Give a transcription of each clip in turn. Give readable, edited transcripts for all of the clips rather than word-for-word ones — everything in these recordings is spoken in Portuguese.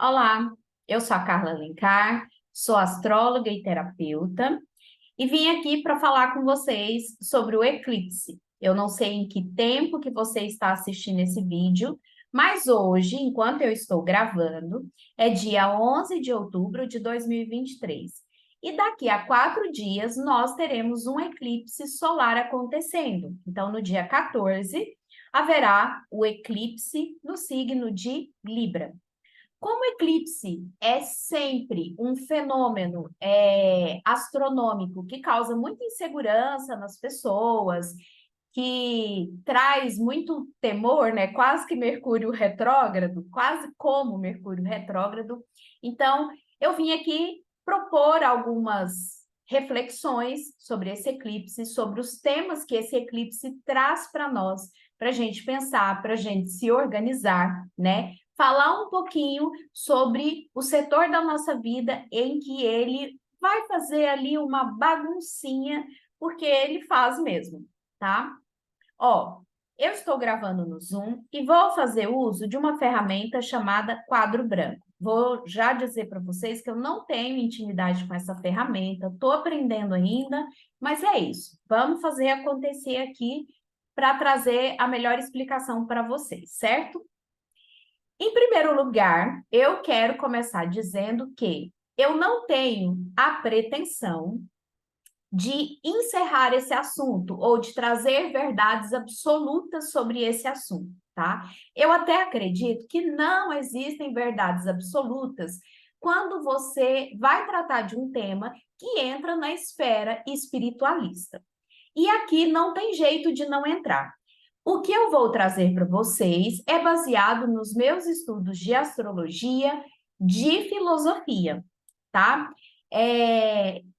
Olá, eu sou a Carla Alencar, sou astróloga e terapeuta e vim aqui para falar com vocês sobre o eclipse. Eu não sei em que tempo que você está assistindo esse vídeo, mas hoje, enquanto eu estou gravando, é dia 11 de outubro de 2023. E daqui a 4 dias nós teremos um eclipse solar acontecendo. Então, no dia 14, haverá o eclipse no signo de Libra. Como o eclipse é sempre um fenômeno astronômico que causa muita insegurança nas pessoas, que traz muito temor, né? Quase que Mercúrio retrógrado, quase como Mercúrio retrógrado. Então, eu vim aqui propor algumas reflexões sobre esse eclipse, sobre os temas que esse eclipse traz para nós, para a gente pensar, para a gente se organizar, né? Falar um pouquinho sobre o setor da nossa vida em que ele vai fazer ali uma baguncinha, porque ele faz mesmo, tá? Ó, eu estou gravando no Zoom e vou fazer uso de uma ferramenta chamada quadro branco. Vou já dizer para vocês que eu não tenho intimidade com essa ferramenta, estou aprendendo ainda, mas é isso. Vamos fazer acontecer aqui para trazer a melhor explicação para vocês, certo? Em primeiro lugar, eu quero começar dizendo que eu não tenho a pretensão de encerrar esse assunto ou de trazer verdades absolutas sobre esse assunto, tá? Eu até acredito que não existem verdades absolutas quando você vai tratar de um tema que entra na esfera espiritualista. E aqui não tem jeito de não entrar. O que eu vou trazer para vocês é baseado nos meus estudos de astrologia, de filosofia, tá?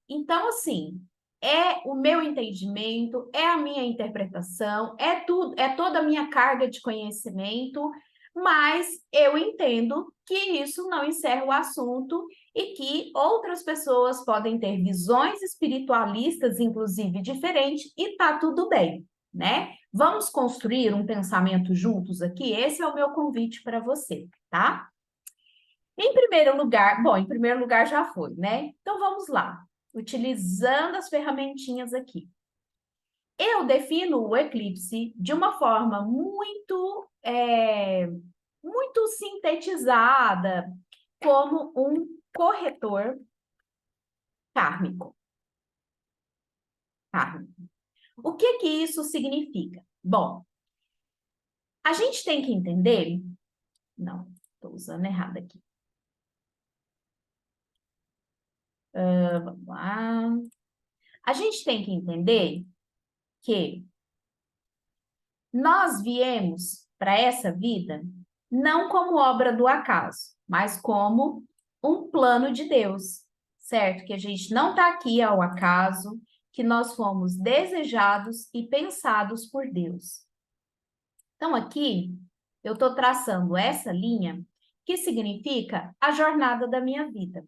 Então, assim, é o meu entendimento, é a minha interpretação, é tudo, é toda a minha carga de conhecimento, mas eu entendo que isso não encerra o assunto e que outras pessoas podem ter visões espiritualistas, inclusive, diferentes, e tá tudo bem, né? Vamos construir um pensamento juntos aqui? Esse é o meu convite para você, tá? Em primeiro lugar, bom, em primeiro lugar já foi, né? Então vamos lá, utilizando as ferramentinhas aqui. Eu defino o eclipse de uma forma muito sintetizada como um corretor kármico. O que que isso significa? Bom, a gente tem que entender... Não, estou usando errado aqui. Vamos lá. A gente tem que entender que nós viemos para essa vida não como obra do acaso, mas como um plano de Deus, certo? Que a gente não está aqui ao acaso, que nós fomos desejados e pensados por Deus. Então, aqui, eu estou traçando essa linha que significa a jornada da minha vida.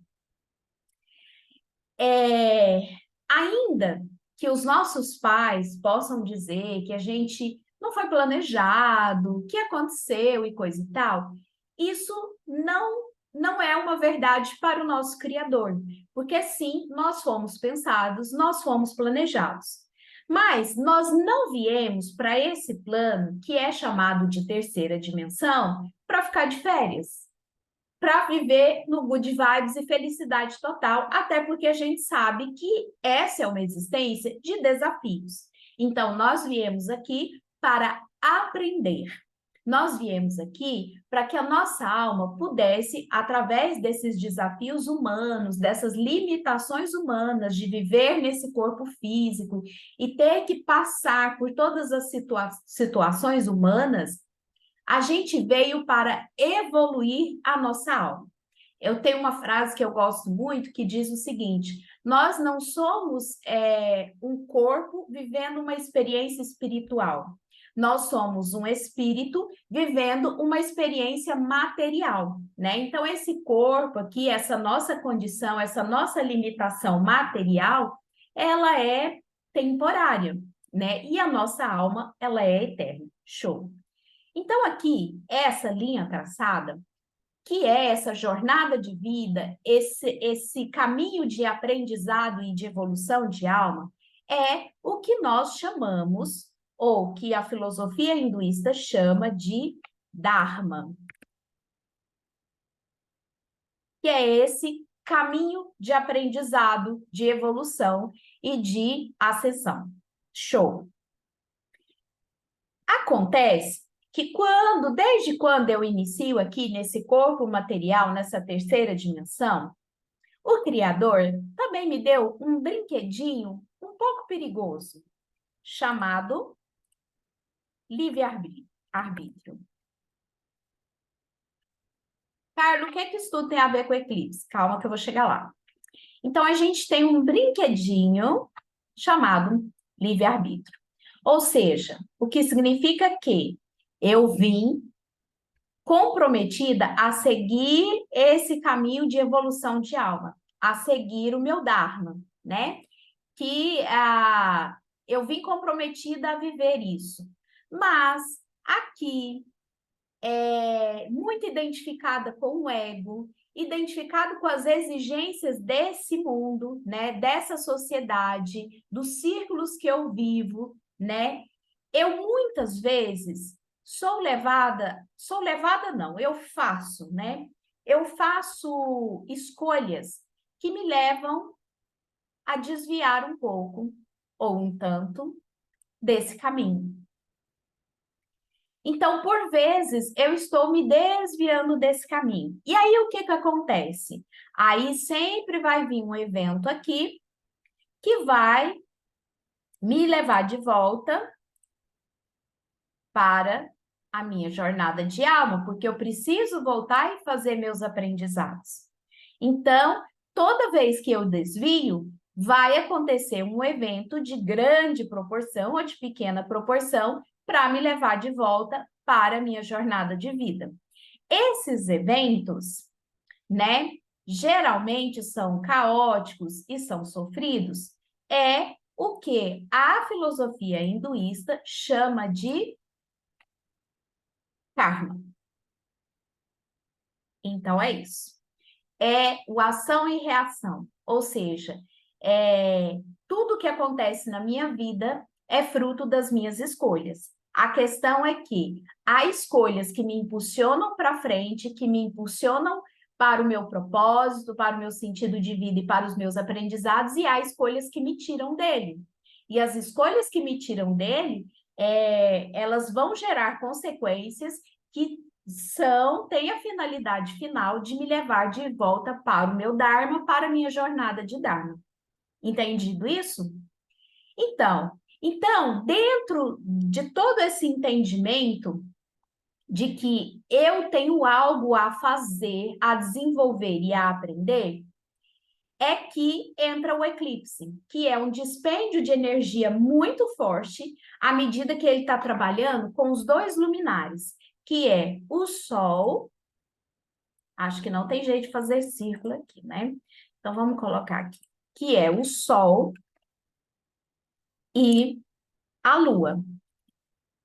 Ainda que os nossos pais possam dizer que a gente não foi planejado, que aconteceu e coisa e tal, isso não é uma verdade para o nosso Criador, porque sim, nós fomos pensados, nós fomos planejados. Mas nós não viemos para esse plano, que é chamado de terceira dimensão, para ficar de férias, para viver no good vibes e felicidade total, até porque a gente sabe que essa é uma existência de desafios. Então, nós viemos aqui para aprender. Nós viemos aqui para que a nossa alma pudesse, através desses desafios humanos, dessas limitações humanas de viver nesse corpo físico e ter que passar por todas as situações humanas, a gente veio para evoluir a nossa alma. Eu tenho uma frase que eu gosto muito que diz o seguinte: nós não somos um corpo vivendo uma experiência espiritual. Nós somos um espírito vivendo uma experiência material, né? Então, esse corpo aqui, essa nossa condição, essa nossa limitação material, ela é temporária, né? E a nossa alma, ela é eterna. Show! Então, aqui, essa linha traçada, que é essa jornada de vida, esse caminho de aprendizado e de evolução de alma, é o que nós chamamos, ou que a filosofia hinduísta chama de Dharma, que é esse caminho de aprendizado, de evolução e de ascensão. Show! Acontece que desde quando eu inicio aqui nesse corpo material, nessa terceira dimensão, o Criador também me deu um brinquedinho um pouco perigoso, chamado livre-arbítrio. Carlos, o que é que isso tudo tem a ver com eclipse? Calma que eu vou chegar lá. Então, a gente tem um brinquedinho chamado livre-arbítrio. Ou seja, o que significa que eu vim comprometida a seguir esse caminho de evolução de alma, a seguir o meu Dharma, né? Que eu vim comprometida a viver isso. Mas aqui, muito identificada com o ego, identificado com as exigências desse mundo, né? Dessa sociedade, dos círculos que eu vivo, né? Eu muitas vezes sou levada não, eu faço, né? Eu faço escolhas que me levam a desviar um pouco ou um tanto desse caminho. Então, por vezes, eu estou me desviando desse caminho. E aí, o que que acontece? Aí sempre vai vir um evento aqui que vai me levar de volta para a minha jornada de alma, porque eu preciso voltar e fazer meus aprendizados. Então, toda vez que eu desvio, vai acontecer um evento de grande proporção ou de pequena proporção para me levar de volta para a minha jornada de vida. Esses eventos, né, geralmente são caóticos e são sofridos, é o que a filosofia hinduísta chama de karma. Então, é isso. É o ação e reação. Ou seja, tudo que acontece na minha vida é fruto das minhas escolhas. A questão é que há escolhas que me impulsionam para frente, que me impulsionam para o meu propósito, para o meu sentido de vida e para os meus aprendizados, e há escolhas que me tiram dele. E as escolhas que me tiram dele, elas vão gerar consequências que têm a finalidade final de me levar de volta para o meu Dharma, para a minha jornada de Dharma. Entendido isso? Então, dentro de todo esse entendimento de que eu tenho algo a fazer, a desenvolver e a aprender, é que entra o eclipse, que é um dispêndio de energia muito forte à medida que ele está trabalhando com os dois luminares, que é o Sol. Acho que não tem jeito de fazer círculo aqui, né? Então, vamos colocar aqui, que é o Sol e a Lua.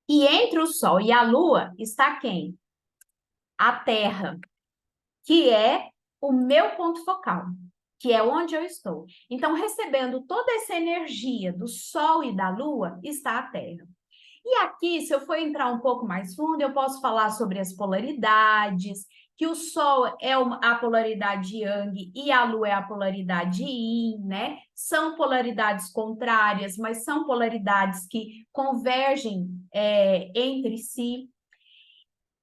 E entre o Sol e a Lua está quem? A Terra, que é o meu ponto focal, que é onde eu estou. Então, recebendo toda essa energia do Sol e da Lua, está a Terra. E aqui, se eu for entrar um pouco mais fundo, eu posso falar sobre as polaridades, que o Sol é a polaridade Yang e a Lua é a polaridade Yin, né? São polaridades contrárias, mas são polaridades que convergem entre si.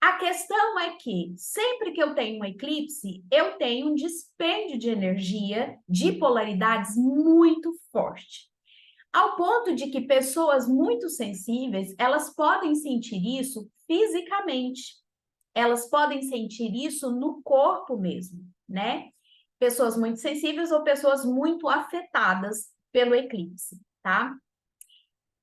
A questão é que sempre que eu tenho um eclipse, eu tenho um dispêndio de energia de polaridades muito forte. Ao ponto de que pessoas muito sensíveis, elas podem sentir isso fisicamente. Elas podem sentir isso no corpo mesmo, né? Pessoas muito sensíveis ou pessoas muito afetadas pelo eclipse, tá?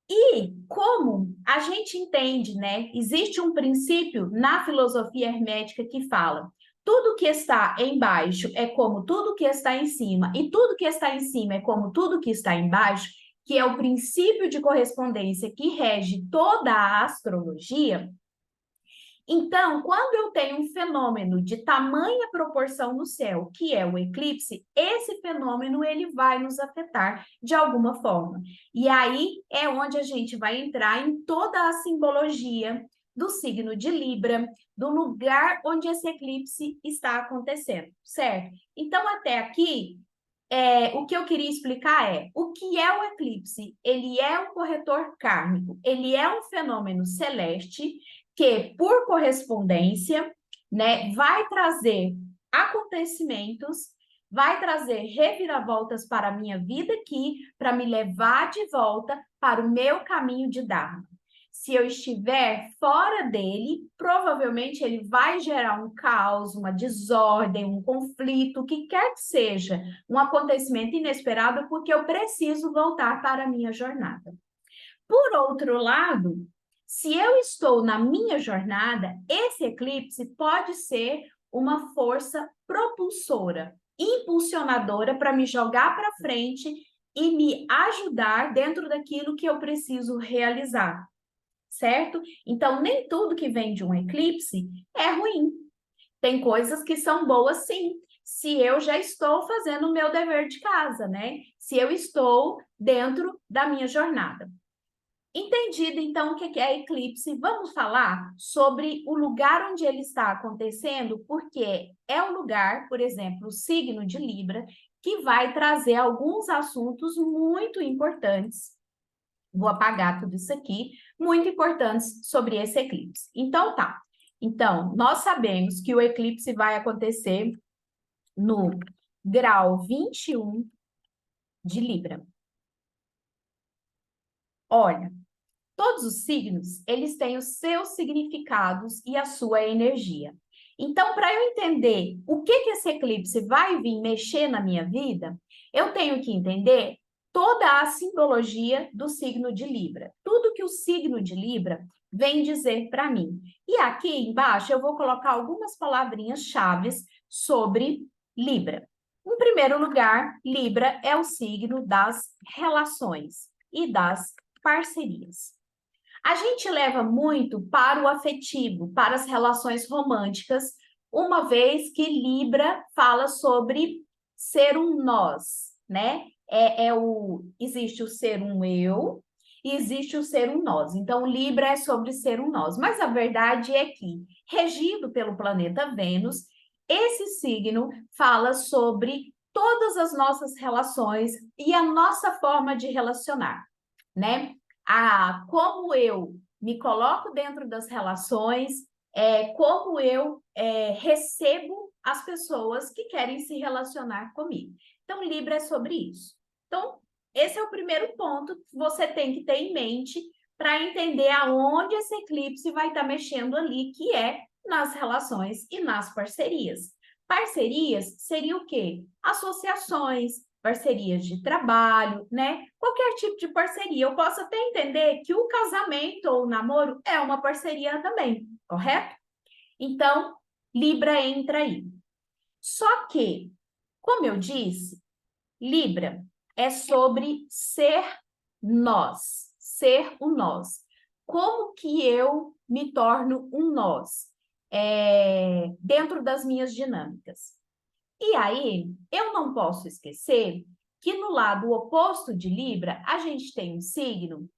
E como a gente entende, né? Existe um princípio na filosofia hermética que fala: tudo que está embaixo é como tudo que está em cima, e tudo que está em cima é como tudo que está embaixo, que é o princípio de correspondência que rege toda a astrologia. Então, quando eu tenho um fenômeno de tamanha proporção no céu, que é o eclipse, esse fenômeno ele vai nos afetar de alguma forma. E aí é onde a gente vai entrar em toda a simbologia do signo de Libra, do lugar onde esse eclipse está acontecendo, certo? Então, até aqui, o que eu queria explicar é o que é o eclipse. Ele é um corretor kármico, ele é um fenômeno celeste que, por correspondência, né, vai trazer acontecimentos, vai trazer reviravoltas para a minha vida aqui, para me levar de volta para o meu caminho de Dharma. Se eu estiver fora dele, provavelmente ele vai gerar um caos, uma desordem, um conflito, o que quer que seja, um acontecimento inesperado, porque eu preciso voltar para a minha jornada. Por outro lado, se eu estou na minha jornada, esse eclipse pode ser uma força propulsora, impulsionadora para me jogar para frente e me ajudar dentro daquilo que eu preciso realizar, certo? Então, nem tudo que vem de um eclipse é ruim. Tem coisas que são boas, sim. Se eu já estou fazendo o meu dever de casa, né? Se eu estou dentro da minha jornada. Entendido, então, o que é eclipse, vamos falar sobre o lugar onde ele está acontecendo, porque é o lugar, por exemplo, o signo de Libra, que vai trazer alguns assuntos muito importantes. Vou apagar tudo isso aqui, muito importantes sobre esse eclipse. Então, tá. Então, nós sabemos que o eclipse vai acontecer no grau 21 de Libra. Olha, todos os signos, eles têm os seus significados e a sua energia. Então, para eu entender o que esse eclipse vai vir mexer na minha vida, eu tenho que entender toda a simbologia do signo de Libra. Tudo que o signo de Libra vem dizer para mim. E aqui embaixo eu vou colocar algumas palavrinhas-chave sobre Libra. Em primeiro lugar, Libra é o signo das relações e das parcerias. A gente leva muito para o afetivo, para as relações românticas, uma vez que Libra fala sobre ser um nós, né? Existe o ser um eu e existe o ser um nós. Então, Libra é sobre ser um nós. Mas a verdade é que, regido pelo planeta Vênus, esse signo fala sobre todas as nossas relações e a nossa forma de relacionar, né? Como eu me coloco dentro das relações, como eu recebo as pessoas que querem se relacionar comigo. Então, Libra é sobre isso. Então, esse é o primeiro ponto que você tem que ter em mente para entender aonde esse eclipse vai estar mexendo ali, que é nas relações e nas parcerias. Parcerias seria o quê? Associações, parcerias de trabalho, né? Qualquer tipo de parceria. Eu posso até entender que o casamento ou o namoro é uma parceria também, correto? Então, Libra entra aí. Só que, como eu disse, Libra é sobre ser nós, ser o nós. Como que eu me torno um nós dentro das minhas dinâmicas? E aí, eu não posso esquecer que no lado oposto de Libra, a gente tem um signo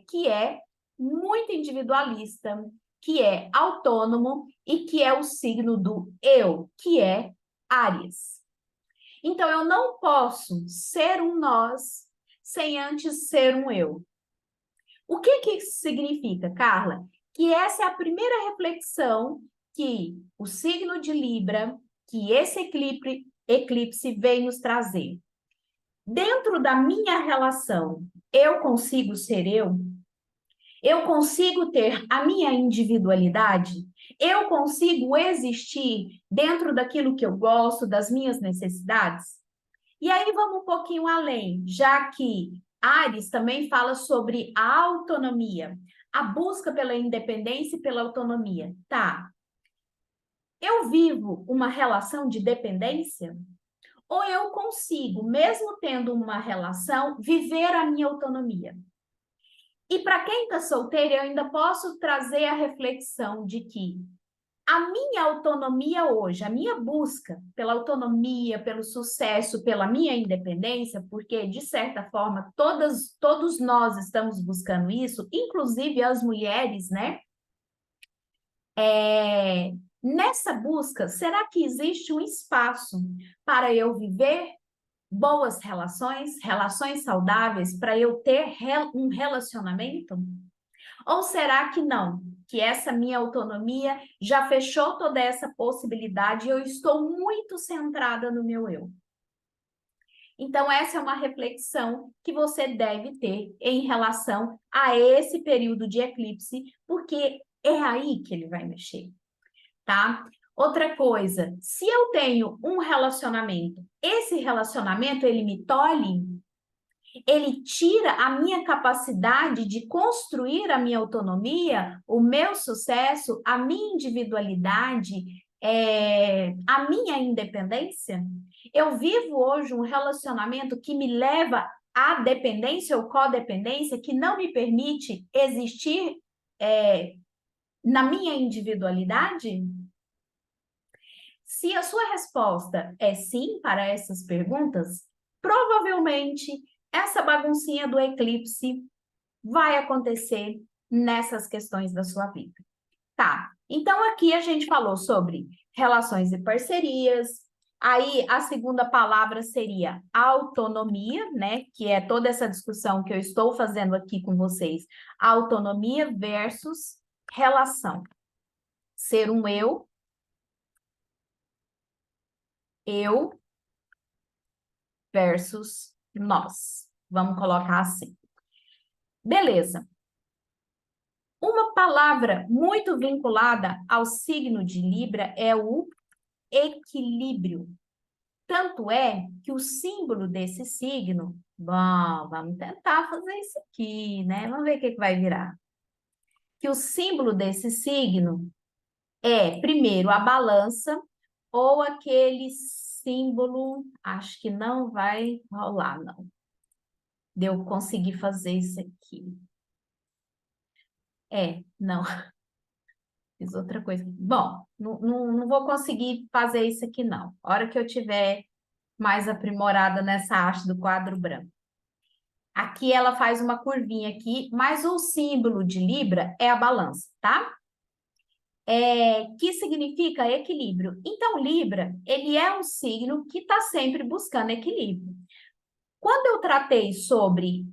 que é muito individualista, que é autônomo e que é o signo do eu, que é Áries. Então, eu não posso ser um nós sem antes ser um eu. O que isso significa, Carla? Que essa é a primeira reflexão que o signo de Libra, que esse eclipse vem nos trazer. Dentro da minha relação, eu consigo ser eu? Eu consigo ter a minha individualidade? Eu consigo existir dentro daquilo que eu gosto, das minhas necessidades? E aí vamos um pouquinho além, já que Ares também fala sobre a autonomia, a busca pela independência e pela autonomia. Tá. Eu vivo uma relação de dependência? Ou eu consigo, mesmo tendo uma relação, viver a minha autonomia? E para quem está solteiro, eu ainda posso trazer a reflexão de que a minha autonomia hoje, a minha busca pela autonomia, pelo sucesso, pela minha independência, porque, de certa forma, todos nós estamos buscando isso, inclusive as mulheres, né? Nessa busca, será que existe um espaço para eu viver boas relações, relações saudáveis, para eu ter um relacionamento? Ou será que não? Que essa minha autonomia já fechou toda essa possibilidade e eu estou muito centrada no meu eu? Então, essa é uma reflexão que você deve ter em relação a esse período de eclipse, porque é aí que ele vai mexer, tá? Outra coisa, se eu tenho um relacionamento, esse relacionamento ele me tolhe, ele tira a minha capacidade de construir a minha autonomia, o meu sucesso, a minha individualidade, a minha independência. Eu vivo hoje um relacionamento que me leva à dependência ou codependência, que não me permite existir na minha individualidade? Se a sua resposta é sim para essas perguntas, provavelmente essa baguncinha do eclipse vai acontecer nessas questões da sua vida. Tá, então aqui a gente falou sobre relações e parcerias, aí a segunda palavra seria autonomia, né? Que é toda essa discussão que eu estou fazendo aqui com vocês. Autonomia versus relação. Ser um eu versus nós. Vamos colocar assim. Beleza. Uma palavra muito vinculada ao signo de Libra é o equilíbrio. Tanto é que o símbolo desse signo, bom, vamos tentar fazer isso aqui, né? Vamos ver o que vai virar. Que o símbolo desse signo é, primeiro, a balança ou aquele símbolo, acho que não vai rolar, não. De eu conseguir fazer isso aqui. Não. Fiz outra coisa. Bom, não vou conseguir fazer isso aqui, não. A hora que eu tiver mais aprimorada nessa arte do quadro branco. Aqui ela faz uma curvinha aqui, mas o símbolo de Libra é a balança, tá? Que significa equilíbrio. Então, Libra, ele é um signo que está sempre buscando equilíbrio. Quando eu tratei sobre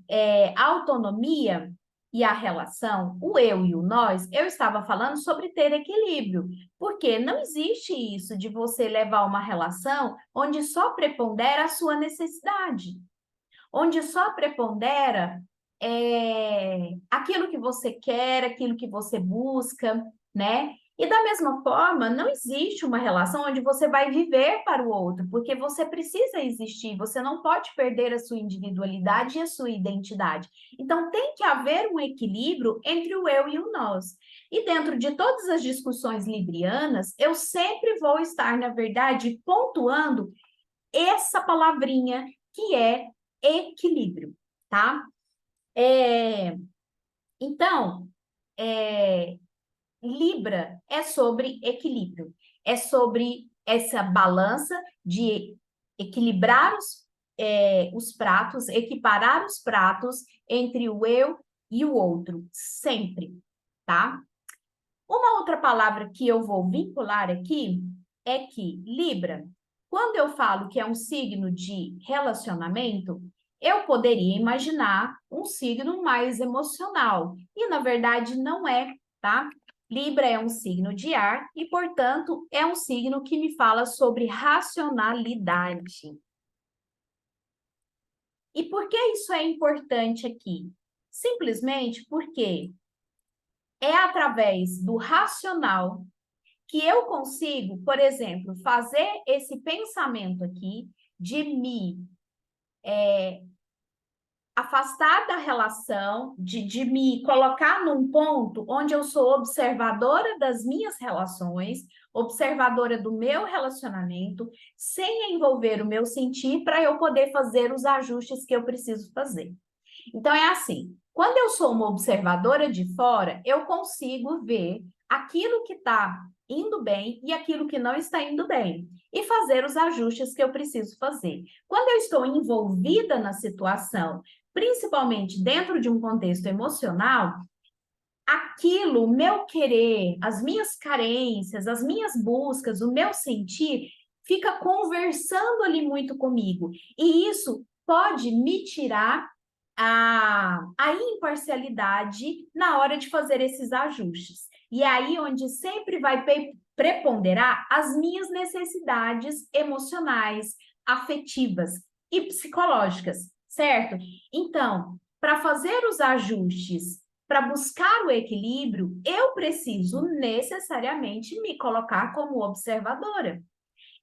autonomia e a relação, o eu e o nós, eu estava falando sobre ter equilíbrio, porque não existe isso de você levar uma relação onde só prepondera a sua necessidade, onde só prepondera aquilo que você quer, aquilo que você busca, né? E da mesma forma, não existe uma relação onde você vai viver para o outro, porque você precisa existir, você não pode perder a sua individualidade e a sua identidade. Então, tem que haver um equilíbrio entre o eu e o nós. E dentro de todas as discussões librianas, eu sempre vou estar, na verdade, pontuando essa palavrinha que é equilíbrio, tá? Então, Libra é sobre equilíbrio, é sobre essa balança de equilibrar os pratos, equiparar os pratos entre o eu e o outro, sempre, tá? Uma outra palavra que eu vou vincular aqui é que Libra, quando eu falo que é um signo de relacionamento, eu poderia imaginar um signo mais emocional, e na verdade não é, tá? Libra é um signo de ar e, portanto, é um signo que me fala sobre racionalidade. E por que isso é importante aqui? Simplesmente porque é através do racional que eu consigo, por exemplo, fazer esse pensamento aqui de me afastar da relação, de me colocar num ponto onde eu sou observadora das minhas relações, observadora do meu relacionamento, sem envolver o meu sentir, para eu poder fazer os ajustes que eu preciso fazer. Então, é assim, quando eu sou uma observadora de fora, eu consigo ver aquilo que está indo bem e aquilo que não está indo bem, e fazer os ajustes que eu preciso fazer. Quando eu estou envolvida na situação, principalmente dentro de um contexto emocional, aquilo, o meu querer, as minhas carências, as minhas buscas, o meu sentir, fica conversando ali muito comigo. E isso pode me tirar a imparcialidade na hora de fazer esses ajustes. E é aí onde sempre vai preponderar as minhas necessidades emocionais, afetivas e psicológicas, certo? Então, para fazer os ajustes, para buscar o equilíbrio, eu preciso necessariamente me colocar como observadora.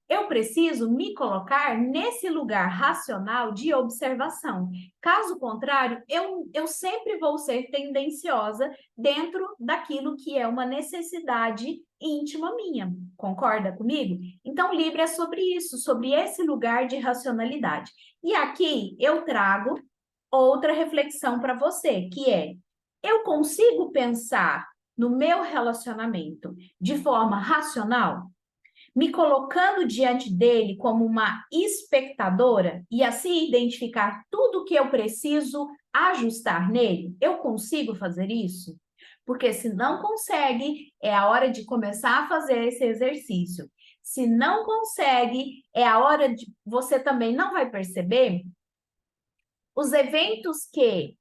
Eu preciso me colocar nesse lugar racional de observação. Caso contrário, eu sempre vou ser tendenciosa dentro daquilo que é uma necessidade íntima minha. Concorda comigo? Então, Libra é sobre isso, sobre esse lugar de racionalidade. E aqui eu trago outra reflexão para você, que é: eu consigo pensar no meu relacionamento de forma racional? Me colocando diante dele como uma espectadora e assim identificar tudo o que eu preciso ajustar nele? Eu consigo fazer isso? Porque se não consegue, é a hora de começar a fazer esse exercício. Se não consegue, é a hora de você também não vai perceber os eventos que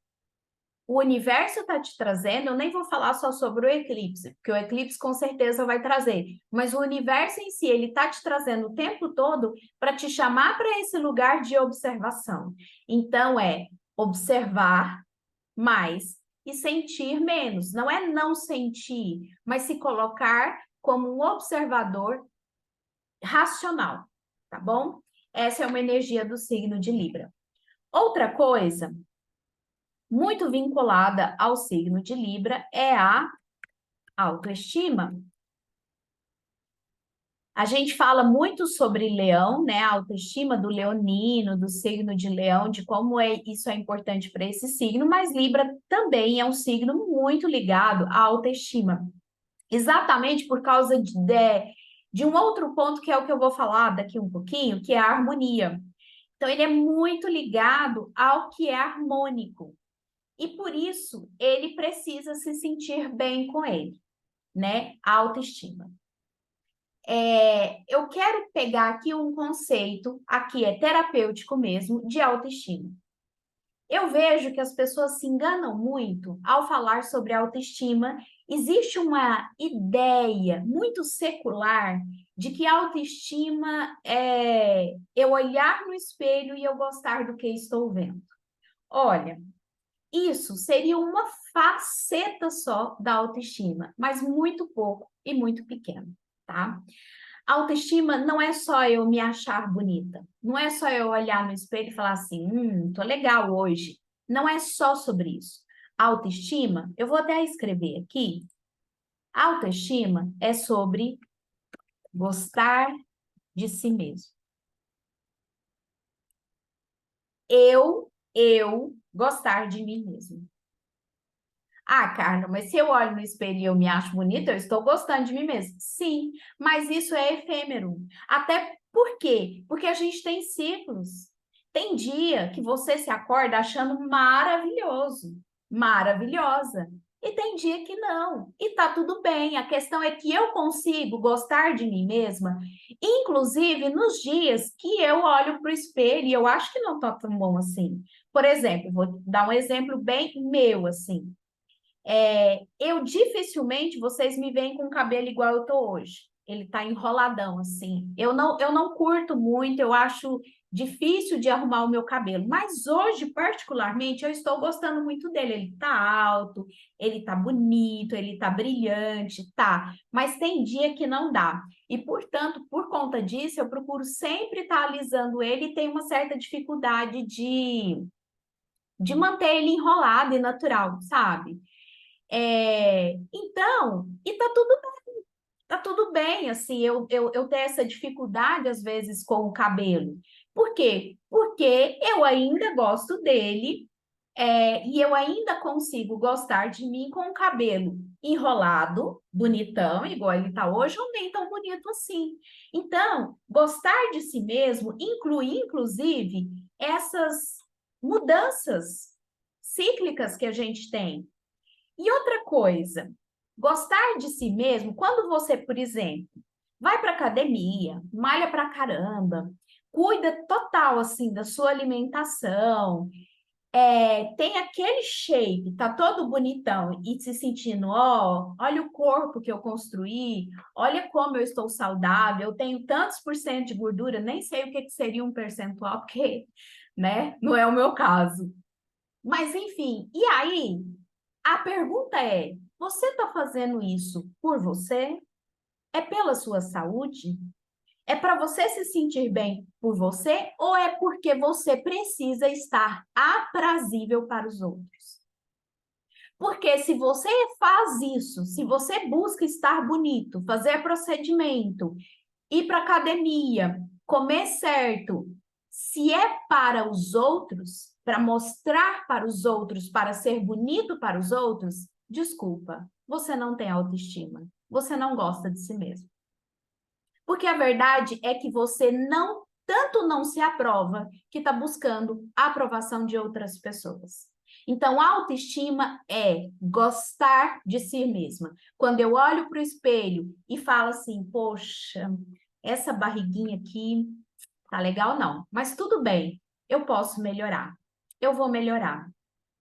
o universo está te trazendo. Eu nem vou falar só sobre o eclipse, porque o eclipse com certeza vai trazer, mas o universo em si, ele está te trazendo o tempo todo para te chamar para esse lugar de observação. Então, é observar mais e sentir menos. Não é não sentir, mas se colocar como um observador racional, tá bom? Essa é uma energia do signo de Libra. Outra coisa muito vinculada ao signo de Libra é a autoestima. A gente fala muito sobre Leão, né? A autoestima do leonino, do signo de Leão, de como isso é importante para esse signo, mas Libra também é um signo muito ligado à autoestima. Exatamente por causa de um outro ponto que é o que eu vou falar daqui um pouquinho, que é a harmonia. Então, ele é muito ligado ao que é harmônico. E por isso ele precisa se sentir bem com ele, né? A autoestima. Eu quero pegar aqui um conceito, aqui é terapêutico mesmo, de autoestima. Eu vejo que as pessoas se enganam muito ao falar sobre autoestima. Existe uma ideia muito secular de que autoestima é eu olhar no espelho e eu gostar do que estou vendo. Olha, isso seria uma faceta só da autoestima, mas muito pouco e muito pequeno, tá? Autoestima não é só eu me achar bonita, não é só eu olhar no espelho e falar assim, tô legal hoje. Não é só sobre isso. Autoestima, eu vou até escrever aqui, autoestima é sobre gostar de si mesmo. Eu gostar de mim mesmo. Ah, Carla, mas se eu olho no espelho e eu me acho bonita, eu estou gostando de mim mesma. Sim, mas isso é efêmero. Até por quê? Porque a gente tem ciclos. Tem dia que você se acorda achando maravilhoso, maravilhosa. E tem dia que não. E tá tudo bem. A questão é que eu consigo gostar de mim mesma, inclusive nos dias que eu olho para o espelho e eu acho que não tá tão bom assim. Por exemplo, vou dar um exemplo bem meu, assim. Eu dificilmente vocês me veem com o cabelo igual eu tô hoje. Ele tá enroladão, assim. Eu não curto muito, eu acho difícil de arrumar o meu cabelo. Mas hoje, particularmente, eu estou gostando muito dele. Ele tá alto, ele tá bonito, ele tá brilhante, tá. Mas tem dia que não dá. E, portanto, por conta disso, eu procuro sempre estar alisando ele e tenho uma certa dificuldade de manter ele enrolado e natural, sabe? Então, e tá tudo bem, assim, eu tenho essa dificuldade, às vezes, com o cabelo. Por quê? Porque eu ainda gosto dele E eu ainda consigo gostar de mim com o cabelo enrolado, bonitão, igual ele está hoje, ou nem tão bonito assim. Então, gostar de si mesmo inclui, inclusive, essas mudanças cíclicas que a gente tem. E outra coisa, gostar de si mesmo, quando você, por exemplo, vai para academia, malha pra caramba, cuida total assim da sua alimentação, tem aquele shape, tá todo bonitão e se sentindo, ó, olha o corpo que eu construí, olha como eu estou saudável, eu tenho tantos por cento de gordura, nem sei o que seria um percentual, porque, né, não é o meu caso. Mas, enfim, e aí, a pergunta é, você está fazendo isso por você? É pela sua saúde? É para você se sentir bem por você ou é porque você precisa estar aprazível para os outros? Porque se você faz isso, se você busca estar bonito, fazer procedimento, ir para academia, comer certo, se é para os outros, para mostrar para os outros, para ser bonito para os outros, desculpa, você não tem autoestima, você não gosta de si mesmo. Porque a verdade é que você não, tanto não se aprova, que está buscando a aprovação de outras pessoas. Então, autoestima é gostar de si mesma. Quando eu olho para o espelho e falo assim, poxa, essa barriguinha aqui tá legal, não. Mas tudo bem, eu posso melhorar. Eu vou melhorar.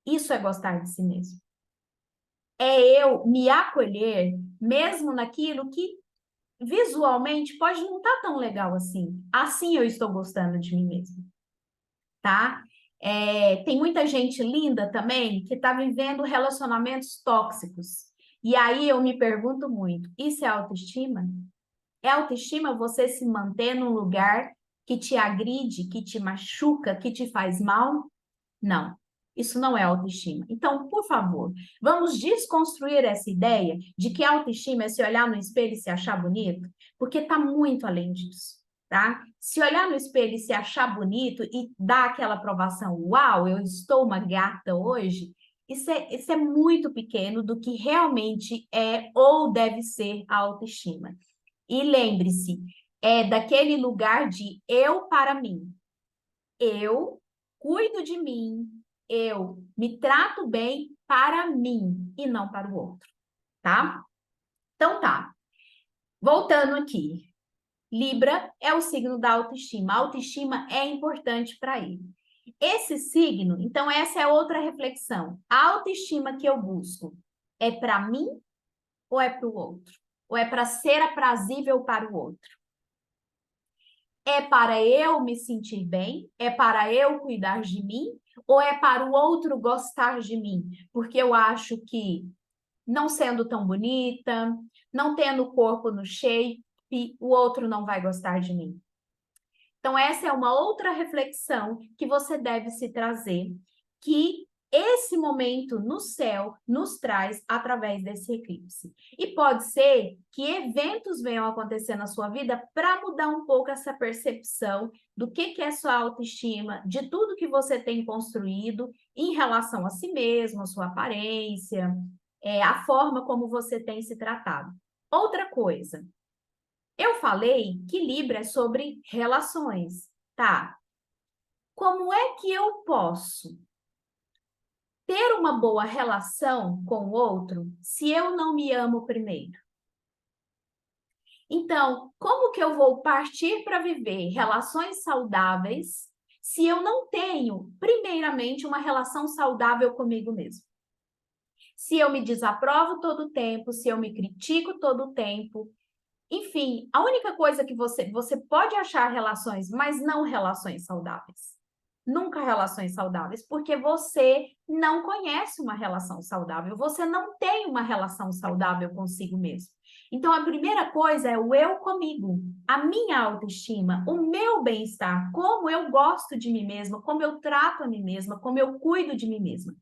Isso é gostar de si mesmo. É eu me acolher mesmo naquilo que visualmente pode não estar tão legal assim. Assim eu estou gostando de mim mesma, tá? Tem muita gente linda também que está vivendo relacionamentos tóxicos. E aí eu me pergunto muito: isso é autoestima? É autoestima você se manter num lugar que te agride, que te machuca, que te faz mal? Não, isso não é autoestima. Então, por favor, vamos desconstruir essa ideia de que autoestima é se olhar no espelho e se achar bonito, porque está muito além disso, tá? Se olhar no espelho e se achar bonito e dar aquela aprovação, uau, eu estou uma gata hoje, isso é muito pequeno do que realmente é ou deve ser a autoestima. E lembre-se, é daquele lugar de eu para mim. Eu cuido de mim, eu me trato bem para mim e não para o outro, tá? Então tá. Voltando aqui. Libra é o signo da autoestima. A autoestima é importante para ele. Esse signo, então essa é outra reflexão. A autoestima que eu busco é para mim ou é para o outro? Ou é para ser aprazível para o outro? É para eu me sentir bem? É para eu cuidar de mim? Ou é para o outro gostar de mim? Porque eu acho que, não sendo tão bonita, não tendo corpo no shape, o outro não vai gostar de mim. Então, essa é uma outra reflexão que você deve se trazer, que esse momento no céu nos traz através desse eclipse. E pode ser que eventos venham acontecer na sua vida para mudar um pouco essa percepção do que é sua autoestima, de tudo que você tem construído em relação a si mesmo, a sua aparência, a forma como você tem se tratado. Outra coisa, eu falei que Libra é sobre relações, tá? Como é que eu posso ter uma boa relação com o outro se eu não me amo primeiro? Então, como que eu vou partir para viver relações saudáveis se eu não tenho, primeiramente, uma relação saudável comigo mesmo? Se eu me desaprovo todo o tempo, se eu me critico todo o tempo, enfim, a única coisa que você pode achar relações, mas não relações saudáveis. Nunca relações saudáveis, porque você não conhece uma relação saudável, você não tem uma relação saudável consigo mesmo. Então, a primeira coisa é o eu comigo, a minha autoestima, o meu bem-estar, como eu gosto de mim mesma, como eu trato a mim mesma, como eu cuido de mim mesma.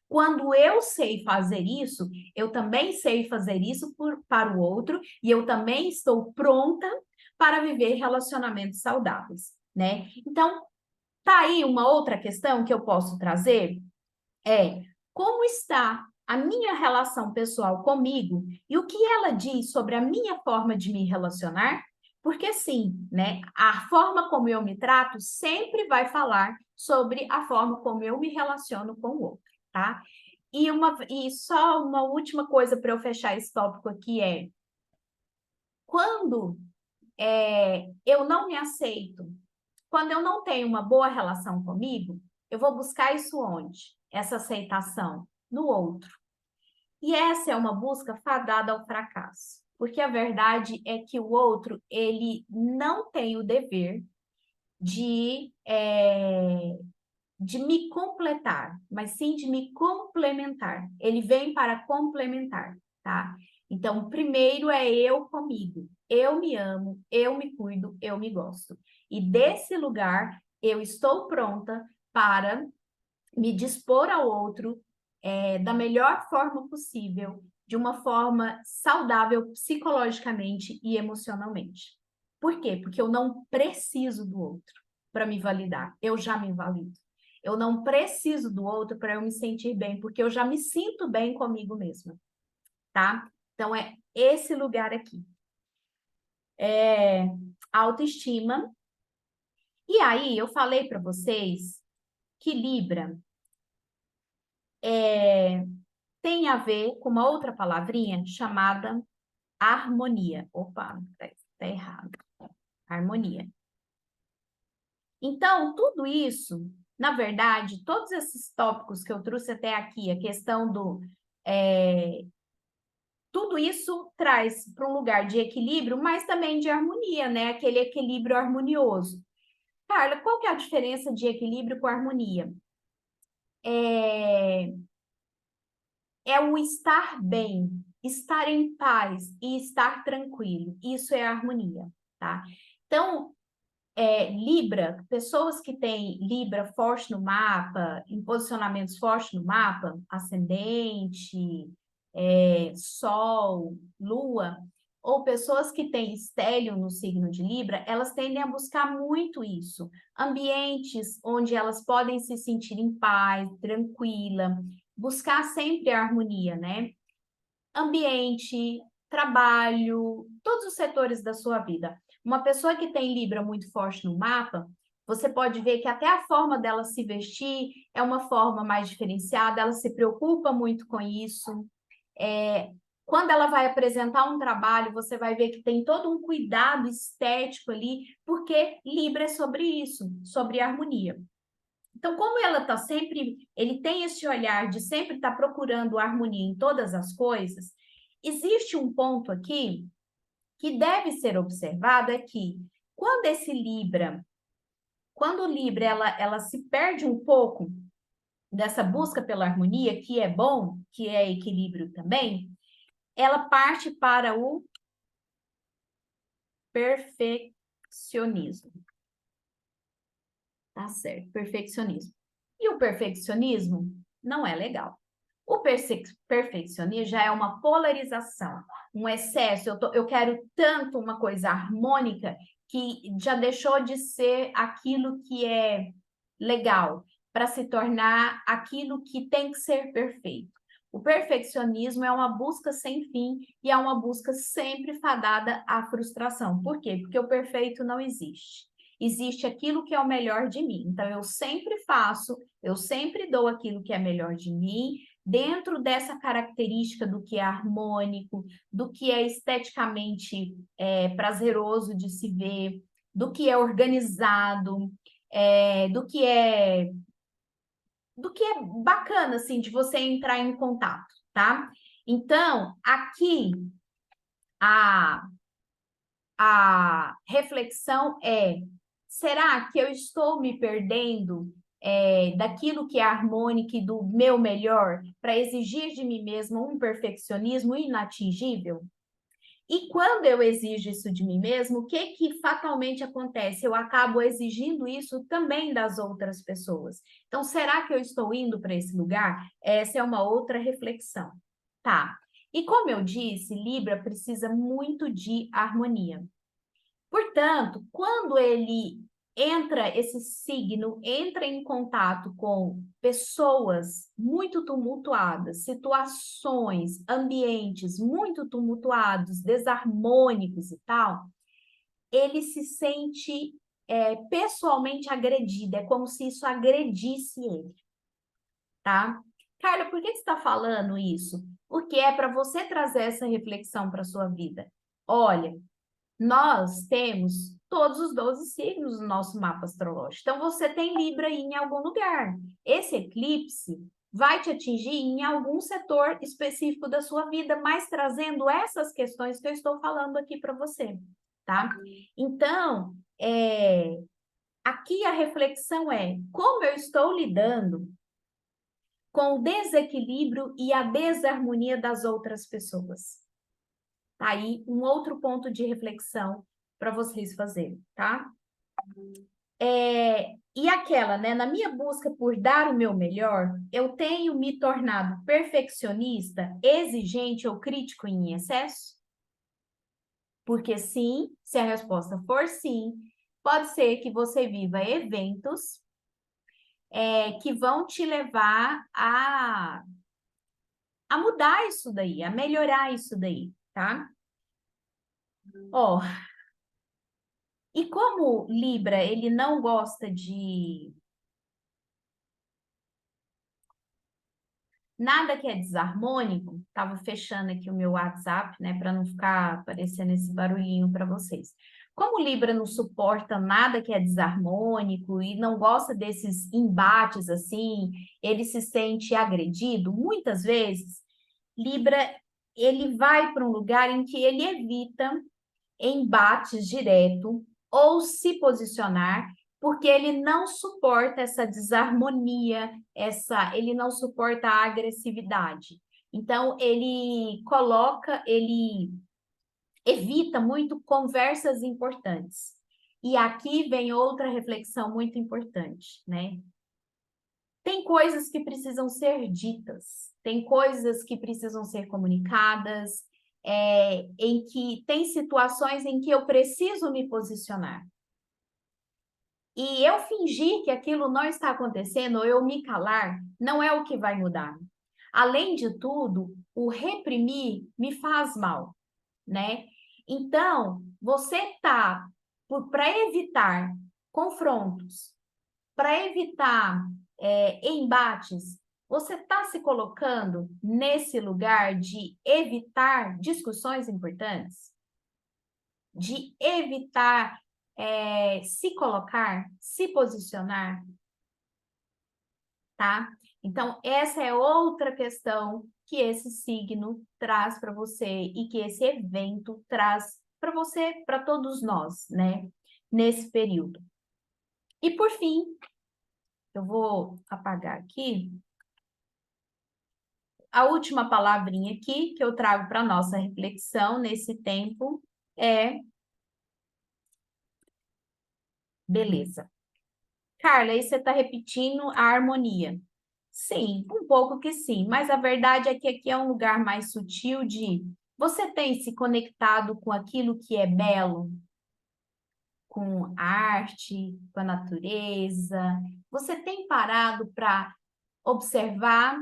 Quando eu sei fazer isso, eu também sei fazer isso para o outro e eu também estou pronta para viver relacionamentos saudáveis, né? Então, tá aí uma outra questão que eu posso trazer. é como está a minha relação pessoal comigo e o que ela diz sobre a minha forma de me relacionar, porque sim, né, a forma como eu me trato sempre vai falar sobre a forma como eu me relaciono com o outro, tá? E só uma última coisa para eu fechar esse tópico aqui é, quando eu não me aceito, quando eu não tenho uma boa relação comigo, eu vou buscar isso onde? Essa aceitação no outro. E essa é uma busca fadada ao fracasso, porque a verdade é que o outro, ele não tem o dever de me completar, mas sim de me complementar. Ele vem para complementar, tá? Então, primeiro é eu comigo. Eu me amo, eu me cuido, eu me gosto. E desse lugar, eu estou pronta para me dispor ao outro da melhor forma possível, de uma forma saudável psicologicamente e emocionalmente. Por quê? Porque eu não preciso do outro para me validar. Eu já me valido. Eu não preciso do outro para eu me sentir bem, porque eu já me sinto bem comigo mesma, tá? Então é esse lugar aqui. Autoestima. E aí eu falei para vocês que Libra tem a ver com uma outra palavrinha chamada harmonia. Opa, tá errado. Harmonia. Então, tudo isso, na verdade, todos esses tópicos que eu trouxe até aqui, a questão do. Tudo isso traz para um lugar de equilíbrio, mas também de harmonia, né? Aquele equilíbrio harmonioso. Carla, qual que é a diferença de equilíbrio com harmonia? É, é o estar bem, estar em paz e estar tranquilo. Isso é harmonia, tá? Então, Libra, pessoas que têm Libra forte no mapa, em posicionamentos fortes no mapa, ascendente, Sol, Lua, ou pessoas que têm estélio no signo de Libra, elas tendem a buscar muito isso. Ambientes onde elas podem se sentir em paz, tranquila, buscar sempre a harmonia, né? Ambiente, trabalho, todos os setores da sua vida. Uma pessoa que tem Libra muito forte no mapa, você pode ver que até a forma dela se vestir é uma forma mais diferenciada, ela se preocupa muito com isso. Quando ela vai apresentar um trabalho, você vai ver que tem todo um cuidado estético ali, porque Libra é sobre isso, sobre harmonia. Então, como ela está sempre, ele tem esse olhar de sempre estar procurando harmonia em todas as coisas, existe um ponto aqui que deve ser observado, é que quando esse Libra, quando o Libra ela se perde um pouco dessa busca pela harmonia, que é bom, que é equilíbrio também, ela parte para o perfeccionismo. Tá certo, perfeccionismo. E o perfeccionismo não é legal. O perfeccionismo já é uma polarização, um excesso. Eu quero tanto uma coisa harmônica que já deixou de ser aquilo que é legal para se tornar aquilo que tem que ser perfeito. O perfeccionismo é uma busca sem fim e é uma busca sempre fadada à frustração. Por quê? Porque o perfeito não existe. Existe aquilo que é o melhor de mim. Então, eu sempre faço, eu sempre dou aquilo que é melhor de mim, dentro dessa característica do que é harmônico, do que é esteticamente prazeroso de se ver, do que é organizado, do que é bacana, assim, de você entrar em contato, tá? Então, aqui, a, a reflexão é, será que eu estou me perdendo daquilo que é harmônico e do meu melhor para exigir de mim mesma um perfeccionismo inatingível? E quando eu exijo isso de mim mesmo, o que que fatalmente acontece? Eu acabo exigindo isso também das outras pessoas. Então, será que eu estou indo para esse lugar? Essa é uma outra reflexão. Tá. E como eu disse, Libra precisa muito de harmonia. Portanto, quando ele esse signo entra em contato com pessoas muito tumultuadas, situações, ambientes muito tumultuados, desarmônicos e tal, ele se sente pessoalmente agredido, é como se isso agredisse ele, tá? Carla, por que você está falando isso? Porque é para você trazer essa reflexão para a sua vida. Olha, nós temos todos os 12 signos no nosso mapa astrológico. Então, você tem Libra aí em algum lugar. Esse eclipse vai te atingir em algum setor específico da sua vida, mas trazendo essas questões que eu estou falando aqui para você, tá? Então, aqui a reflexão é como eu estou lidando com o desequilíbrio e a desarmonia das outras pessoas. Tá aí um outro ponto de reflexão para vocês fazerem, tá? E aquela, né? Na minha busca por dar o meu melhor, eu tenho me tornado perfeccionista, exigente ou crítico em excesso? Porque sim, se a resposta for sim, pode ser que você viva eventos que vão te levar a mudar isso daí, a melhorar isso daí, tá? Ó, e como Libra, ele não gosta de nada que é desarmônico, estava fechando aqui o meu WhatsApp, né, para não ficar aparecendo esse barulhinho para vocês. Como Libra não suporta nada que é desarmônico e não gosta desses embates assim, ele se sente agredido, muitas vezes, Libra, ele vai para um lugar em que ele evita embates direto ou se posicionar, porque ele não suporta essa desarmonia, ele não suporta a agressividade. Então, ele evita muito conversas importantes. E aqui vem outra reflexão muito importante, né? Tem coisas que precisam ser ditas, tem coisas que precisam ser comunicadas, em que tem situações em que eu preciso me posicionar. E eu fingir que aquilo não está acontecendo, ou eu me calar, não é o que vai mudar. Além de tudo, o reprimir me faz mal, né? Então, você tá para evitar confrontos, para evitar embates, você está se colocando nesse lugar de evitar discussões importantes? De evitar se colocar, se posicionar, tá? Então, essa é outra questão que esse signo traz para você e que esse evento traz para você, para todos nós, né? Nesse período. E por fim, eu vou apagar aqui. A última palavrinha aqui que eu trago para nossa reflexão nesse tempo é beleza. Carla, aí você está repetindo a harmonia. Sim, um pouco que sim, mas a verdade é que aqui é um lugar mais sutil de você tem se conectado com aquilo que é belo, com a arte, com a natureza. Você tem parado para observar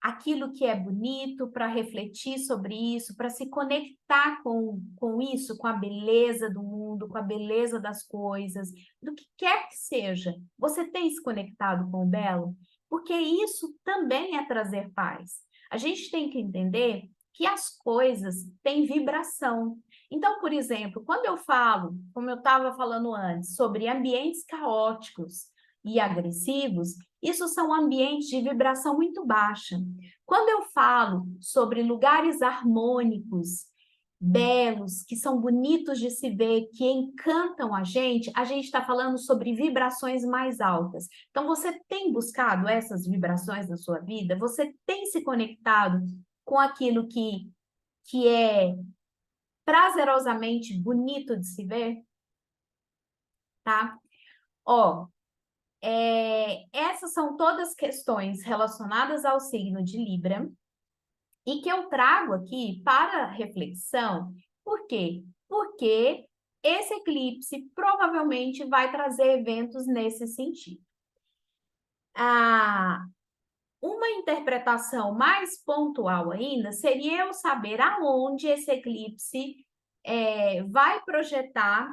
aquilo que é bonito, para refletir sobre isso, para se conectar com isso, com a beleza do mundo, com a beleza das coisas, do que quer que seja. Você tem se conectado com o belo? Porque isso também é trazer paz. A gente tem que entender que as coisas têm vibração. Então, por exemplo, quando eu falo, como eu estava falando antes, sobre ambientes caóticos e agressivos, isso são ambientes de vibração muito baixa. Quando eu falo sobre lugares harmônicos, belos, que são bonitos de se ver, que encantam a gente está falando sobre vibrações mais altas. Então, você tem buscado essas vibrações na sua vida? Você tem se conectado com aquilo que é prazerosamente bonito de se ver? Tá? Ó, essas são todas questões relacionadas ao signo de Libra e que eu trago aqui para reflexão. Por quê? Porque esse eclipse provavelmente vai trazer eventos nesse sentido. Uma interpretação mais pontual ainda seria eu saber aonde esse eclipse vai projetar,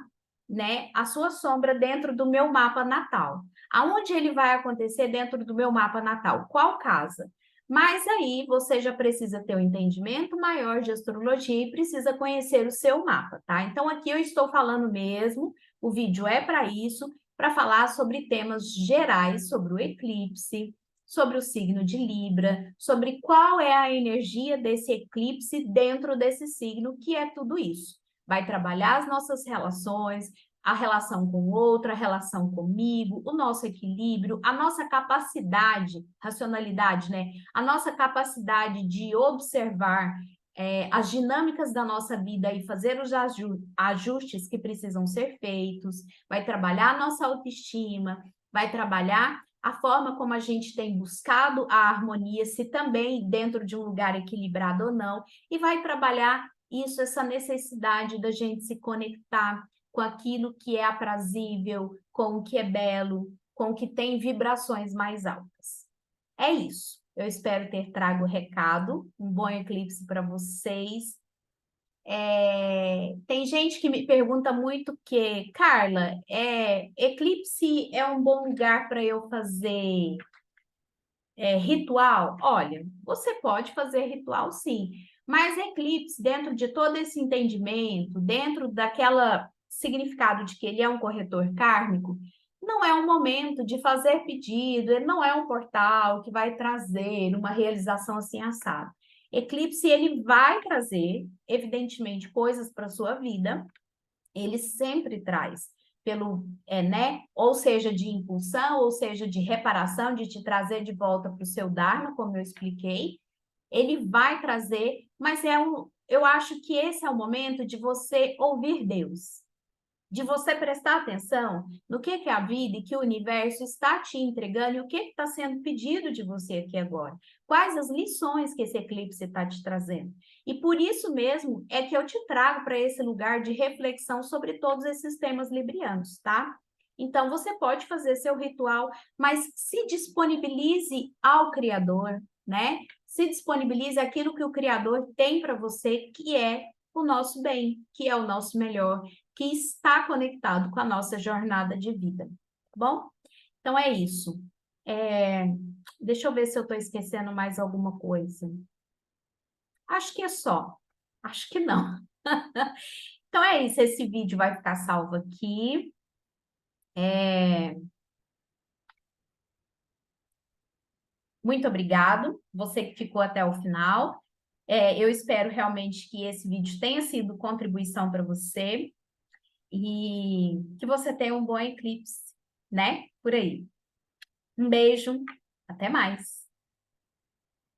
né, a sua sombra dentro do meu mapa natal. Aonde ele vai acontecer dentro do meu mapa natal? Qual casa? Mas aí você já precisa ter um entendimento maior de astrologia e precisa conhecer o seu mapa, tá? Então aqui eu estou falando mesmo, o vídeo é para isso, para falar sobre temas gerais, sobre o eclipse, sobre o signo de Libra, sobre qual é a energia desse eclipse dentro desse signo, que é tudo isso. Vai trabalhar as nossas relações, a relação com o outro, a relação comigo, o nosso equilíbrio, a nossa capacidade, racionalidade, né? A nossa capacidade de observar as dinâmicas da nossa vida e fazer os ajustes que precisam ser feitos, vai trabalhar a nossa autoestima, vai trabalhar a forma como a gente tem buscado a harmonia, se também dentro de um lugar equilibrado ou não, e vai trabalhar isso, essa necessidade da gente se conectar com aquilo que é aprazível, com o que é belo, com o que tem vibrações mais altas. É isso. Eu espero ter trago o recado. Um bom eclipse para vocês. Tem gente que me pergunta muito que, Carla, eclipse é um bom lugar para eu fazer ritual? Olha, você pode fazer ritual sim, mas eclipse, dentro de todo esse entendimento, dentro daquela significado de que ele é um corretor kármico, não é um momento de fazer pedido, ele não é um portal que vai trazer uma realização assim assada. Eclipse, ele vai trazer, evidentemente, coisas para a sua vida, ele sempre traz pelo, né? Ou seja, de impulsão, ou seja, de reparação, de te trazer de volta para o seu Dharma, como eu expliquei. Ele vai trazer, mas eu acho que esse é o momento de você ouvir Deus, de você prestar atenção no que a vida e que o universo está te entregando e o que está sendo pedido de você aqui agora. Quais as lições que esse eclipse está te trazendo. E por isso mesmo é que eu te trago para esse lugar de reflexão sobre todos esses temas librianos, tá? Então, você pode fazer seu ritual, mas se disponibilize ao Criador, né? Se disponibilize aquilo que o Criador tem para você, que é o nosso bem, que é o nosso melhor, que está conectado com a nossa jornada de vida, tá bom? Então é isso. Deixa eu ver se eu estou esquecendo mais alguma coisa. Acho que é só. Acho que não. Então é isso, esse vídeo vai ficar salvo aqui. Muito obrigado, você que ficou até o final. Eu espero realmente que esse vídeo tenha sido contribuição para você e que você tenha um bom eclipse, né? Por aí. Um beijo, até mais.